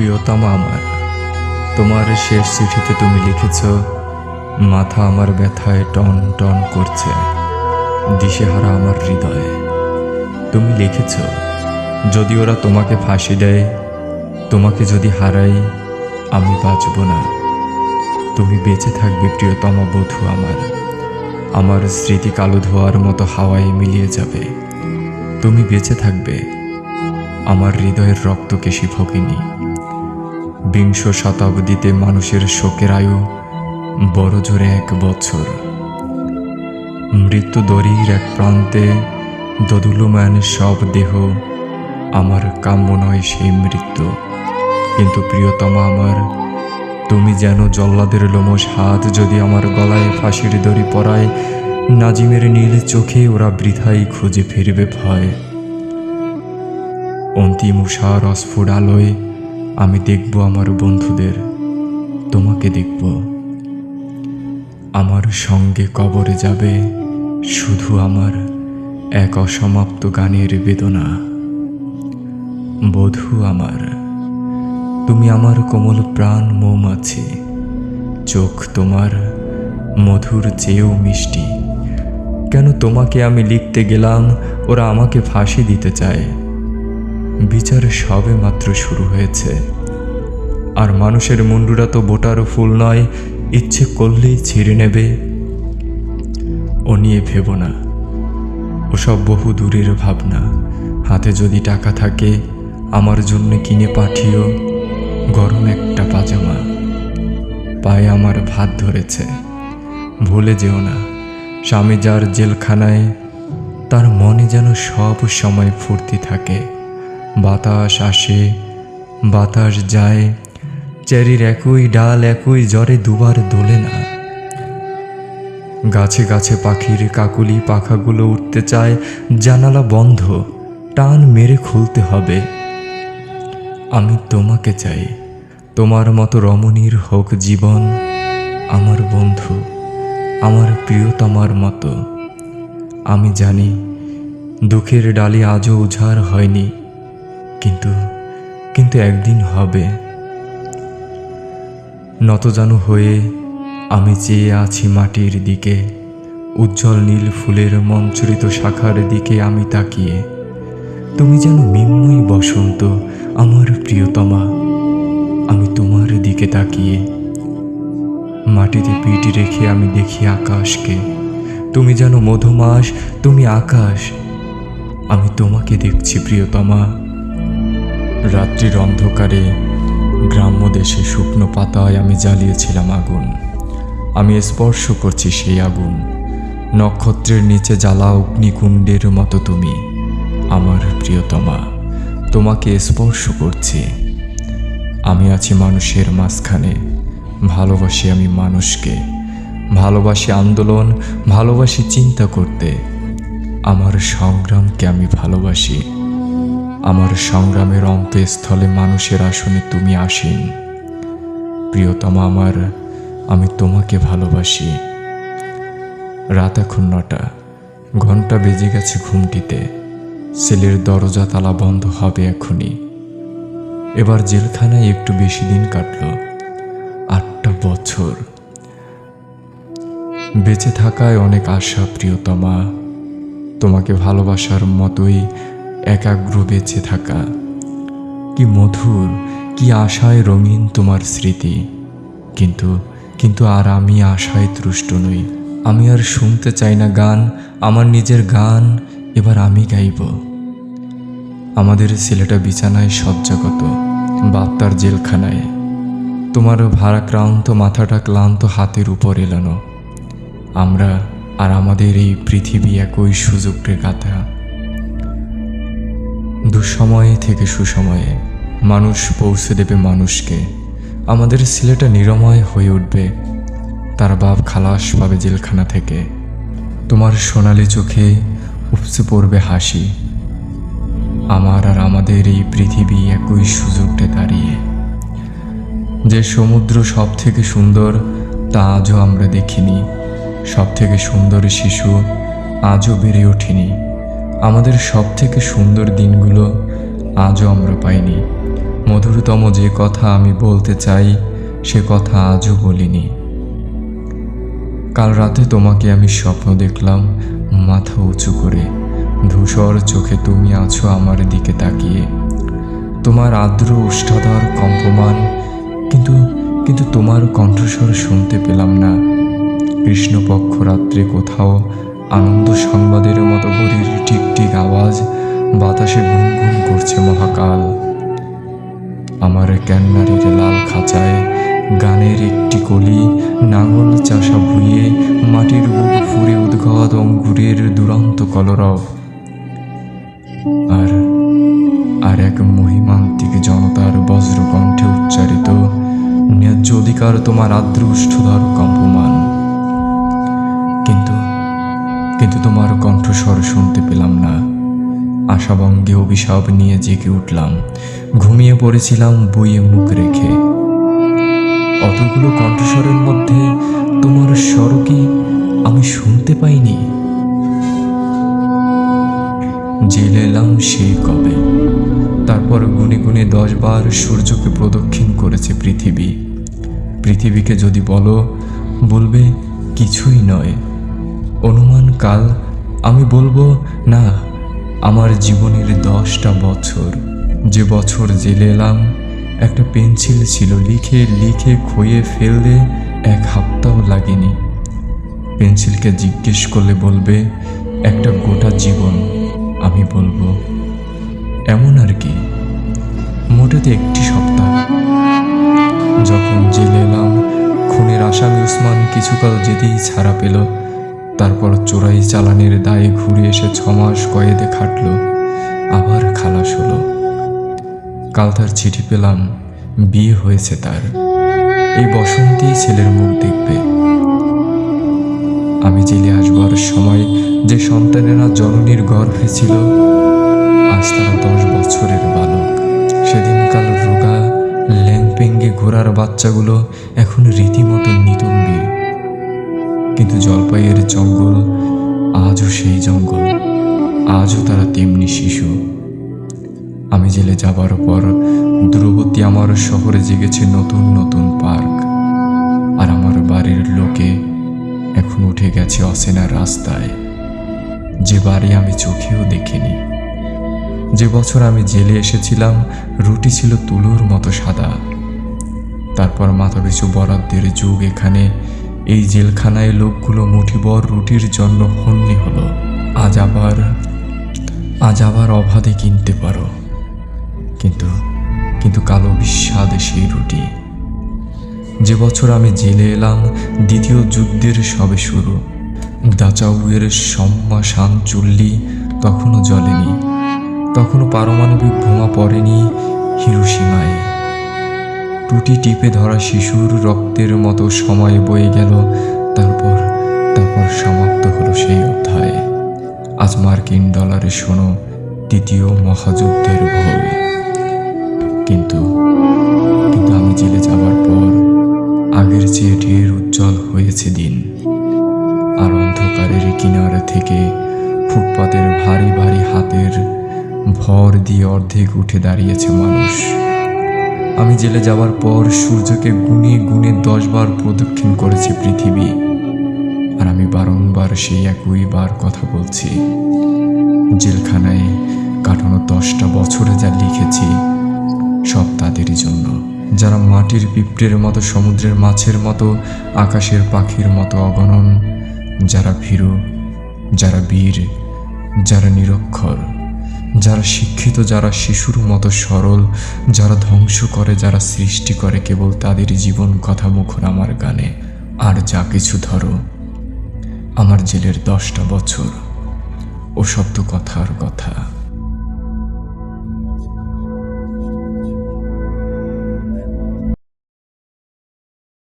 প্রিয়তমা আমার, তোমার শেষ চিঠিতে তুমি লিখেছ, মাথা আমার ব্যথায় টন টন করছে, দিশেহারা আমার হৃদয়। তুমি লিখেছ, যদি ওরা তোমাকে ফাঁসি দেয়, তোমাকে যদি হারাই, আমি বাঁচব না। তুমি বেঁচে থাকবে প্রিয়তমা বধূ আমার, আমার স্মৃতি কালো ধোয়ার মতো হাওয়ায় মিলিয়ে যাবে। তুমি বেঁচে থাকবে, আমার হৃদয়ের রক্তকেশী ভগিনী। বিংশ শতাব্দীতে মানুষের শোকের আয়ু বড় জোরে 1 বছর। মৃত্যু দড়ির এক প্রান্তে দোদুল্যমান সব দেহ, আমার কাম্য নয় সেই মৃত্যু। কিন্তু প্রিয়তমা আমার, তুমি যেন জল্লাদের লোমশ হাত যদি আমার গলায় ফাঁসির দড়ি পরায়, নাজিমের নীল চোখে ওরা বৃথাই খুঁজে ফিরবে ভয়। অন্তিম উষার অস্ফুট আলোয় আমি দেখব আমার বন্ধুদের, তোমাকে দেখব। আমার সঙ্গে কবরে যাবে শুধু আমার এক অসমাপ্ত গানের বেদনা। বধূ আমার, তুমি আমার কোমল প্রাণ মৌমাছি, চোখ তোমার মধুর চেয়েও মিষ্টি। কেন তোমাকে আমি লিখতে গেলাম, ওরা আমাকে ফাঁসি দিতে চায়। বিচার সবে মাত্র শুরু হয়েছে, আর মানুষের মুন্ডুরা তো বোটারও ফুল নয়, ইচ্ছে করলেই ছিঁড়ে নেবে। ও নিয়ে ভেব না, ওসব বহু দূরের ভাবনা। হাতে যদি টাকা থাকে, আমার জন্য কিনে পাঠিও গরম একটা পাজামা। পায়ে আমার ভাত ধরেছে, ভুলে যেও না। স্বামী যার জেলখানায়, তার মনে যেন সব সময় ফুর্তি থাকে। বাতাস আসে, বাতাস যায়, চেরির একই ডাল একই জ্বরে দুবার দোলে না। গাছে গাছে পাখির কাকুলি পাখাগুলো উঠতে চায়, জানালা বন্ধ, টান মেরে খুলতে হবে। আমি তোমাকে চাই, তোমার মতো রমণীর হোক জীবন, আমার বন্ধু, আমার প্রিয়তমার মতো। আমি জানি দুঃখের ডালি আজও উজাড় হয়নি, কিন্তু কিন্তু একদিন হবে। নতজানু হয়ে আমি চেয়ে আছি মাটির দিকে, উজ্জ্বল নীল ফুলের মঞ্চরিত শাখার দিকে আমি তাকিয়ে। তুমি যেন মিন্ময়ী বসন্ত, আমার প্রিয়তমা, আমি তোমার দিকে তাকিয়ে। মাটিতে পিঠ রেখে আমি দেখি আকাশকে, তুমি যেন মধুমাস, তুমি আকাশ, আমি তোমাকে দেখছি প্রিয়তমা। রাত্রির অন্ধকারে গ্রাম্য দেশে শুকনো পাতায় আমি জ্বালিয়েছিলাম আগুন। আমি স্পর্শ করছি সেই আগুন, নক্ষত্রের নিচে জ্বালা অগ্নিকুণ্ডের মতো তুমি, আমার প্রিয়তমা, তোমাকে স্পর্শ করছি। আমি আছি মানুষের মাঝখানে, ভালোবাসি আমি মানুষকে, ভালোবাসি আন্দোলন, ভালোবাসি চিন্তা করতে। আমার সংগ্রামকে আমি ভালোবাসি, আমার সংগ্রামের অন্তঃস্থলে মানুষের আসনে তুমি আসীন। প্রিয়তমা আমার, আমি তোমাকে ভালোবাসি। রাত এখন 9টা, ঘন্টা বেজে গেছে ঘুমটিতে। সেলের দরজা তালা বন্ধ হবে এখনই। এবার জেলখানায় একটু বেশি দিন কাটল, 8টা বছর। বেঁচে থাকায় অনেক আশা প্রিয়তমা, তোমাকে ভালোবাসার মতোই একাগ্র বেঁচে থাকা। কি মধুর, কি আশায় রঙিন তোমার স্মৃতি। কিন্তু আর আমি আশায় তুষ্ট নই। আমি আর শুনতে চাই না গান, আমার নিজের গান এবার আমি গাইব। আমাদের ছেলেটা বিছানায় শয্যাগত, বাপ তার জেলখানায়। তোমার ভারাক্রান্ত মাথাটা ক্লান্ত হাতের উপর এলানো। আমরা আর আমাদের এই পৃথিবী একই সুযোগের গাথা। দুঃসময়ে থেকে সুসময়ে মানুষ পৌঁছে দেবে মানুষকে। আমাদের ছেলেটা নিরাময় হয়ে উঠবে, তার বাপ খালাস পাবে জেলখানা থেকে। তোমার সোনালি চোখে উপচে পড়বে হাসি। আমার আর আমাদের এই পৃথিবী একই সুযোগটা দাঁড়িয়ে। যে সমুদ্র সব থেকে সুন্দর, তা আজও আমরা দেখিনি। সব থেকে সুন্দর শিশু আজও বেড়ে ওঠেনি। আমাদের সব থেকে সুন্দর দিনগুলো আজও আমরা পাইনি। মধুরতম যে কথা আমি বলতে চাই সে কথা আজও বলিনি। কাল রাতে তোমাকে আমি স্বপ্ন দেখলাম, মাথা উঁচু করে ধূসর চোখে তুমি আছো আমার দিকে তাকিয়ে। তোমার আর্দ্র ওষ্ঠাধর কম্পমান, কিন্তু কিন্তু তোমার কণ্ঠস্বর শুনতে পেলাম না। কৃষ্ণপক্ষ রাত্রে কোথাও আনন্দ সংবাদের মতো ঘড়ির টিকটিক আওয়াজ বাতাসে গুনগুন করছে মহাকাল। আমার ক্যান্নারির লাল খাঁচায় গানের একটি কলি, নাঙল চাষা ভুঁইয়ে মাটির বুক ফুরে উদ্গত অঙ্গুরের দুরন্ত কলরব। আর এক মহিমান্তিক জনতার বজ্রকণ্ঠে উচ্চারিত ন্যায্য অধিকার তোমার আর্দ্র ওষ্ঠধর কম্পমান। কিন্তু তোমার কণ্ঠস্বর শুনতে পেলাম না। আশাভঙ্গে অভিশাপ নিয়ে জেগে উঠলাম, ঘুমিয়ে পড়েছিলাম বইয়ে মুখ রেখে। অতগুলো কণ্ঠস্বরের মধ্যে তোমার স্বর কি আমি শুনতে পাইনি? জেলে এলাম সেই কবে, তারপর গুনে গুনে 10 বার সূর্যকে প্রদক্ষিণ করেছে পৃথিবীকে যদি বলবে কিছুই নয়। অনুমান কাল আমি বলবো না, আমার জীবনের 10টা বছর। যে বছর জেলে এলাম একটা পেন্সিল ছিল, লিখে লিখে ক্ষয়ে ফেললে 1 সপ্তাহ লাগেনি। পেন্সিলকে জিজ্ঞেস করলে বলবে একটা গোটা জীবন। আমি বলবো এমন আর কি, মোটেতে 1টি সপ্তাহ। যখন জেলে এলাম খুনের আসামি উসমান কিছুকাল যেতেই ছাড়া পেল, তারপর চোরাই চালানের দায়ে ঘুরে এসে 6 মাস কয়েদে খাটল, আবার খালাস হলো। কাল তার চিঠি পেলাম, বিয়ে হয়েছে তার। এই বসন্তেই ছেলের মুখ দেখবে। আমি জেলে আসবার সময় যে সন্তানেরা জননীর গর্ভে ছিল, আজ তারা 10 বছরের বালক। সেদিনকাল রোগা ল্যাংপেঙ্গে ঘোড়ার বাচ্চাগুলো এখন রীতিমতো নিতম্বী। কিন্তু জলপাইয়ের জঙ্গল আজও সেই জঙ্গল, আজও তারা তেমনি শিশু। আমি জেলে যাবার পর দূরবর্তী আমার শহরে জেগেছে নতুন নতুন পার্ক, আর আমার বাড়ির লোকে এখন উঠে গেছে অচেনা রাস্তায়, যে বাড়ি আমি চোখেও দেখিনি। যে বছর আমি জেলে এসেছিলাম রুটি ছিল তুলোর মতো সাদা। তারপর মাথাপিছু বরাদ্দের যুগ এখানে। এই জেলখানায় লোকগুলো মুঠিভর রুটির জন্য হন্যে হলো। আজ আবার অবাধে কিনতে পারো, কিন্তু কালো বিস্বাদ সেই রুটি। যে বছর আমি জেলে এলাম দ্বিতীয় যুদ্ধের সবে শুরু। দাচাউয়ের সম্মাসান চুল্লি তখনও জ্বলেনি, তখনও পারমাণবিক বোমা পড়েনি হিরোশিমায়। টুটি টিপে ধরা শিশুর রক্তের মতো সময় বয়ে গেল, তারপর সমাপ্ত হলো সেই অধ্যায়। আজ মার্কিন ডলারে শোনো তৃতীয় মহাযুদ্ধের ভোল। কিন্তু আমি জেলে যাবার পর আগের চেয়ে ঢের উজ্জ্বল হয়েছে দিন। আর অন্ধকারের কিনারে থেকে ফুটপাতের ভারী ভারী হাতের ভর দিয়ে অর্ধেক উঠে দাঁড়িয়েছে মানুষ। আমি জেলে যাবার পর সূর্যকে গুনে গুনে 10 বার প্রদক্ষিণ করেছে পৃথিবী, আর আমি বারংবার সেই একই বার কথা বলছি। জেলখানায় কাটানো 10টা বছরে যা লিখেছি সব তাদেরই জন্য, যারা মাটির পিঁপড়ের মতো, সমুদ্রের মাছের মতো, আকাশের পাখির মতো অগণন, যারা ভীরু, যারা বীর, যারা নিরক্ষর, যারা শিক্ষিত, যারা শিশুর মতো সরল, যারা ধ্বংস করে, যারা সৃষ্টি করে, কেবল তাদেরই জীবন কথা মুখর আমার গানে। আর যা কিছু ধরো, আমার জেলের 10টা বছর, ও সব তো কথার কথা।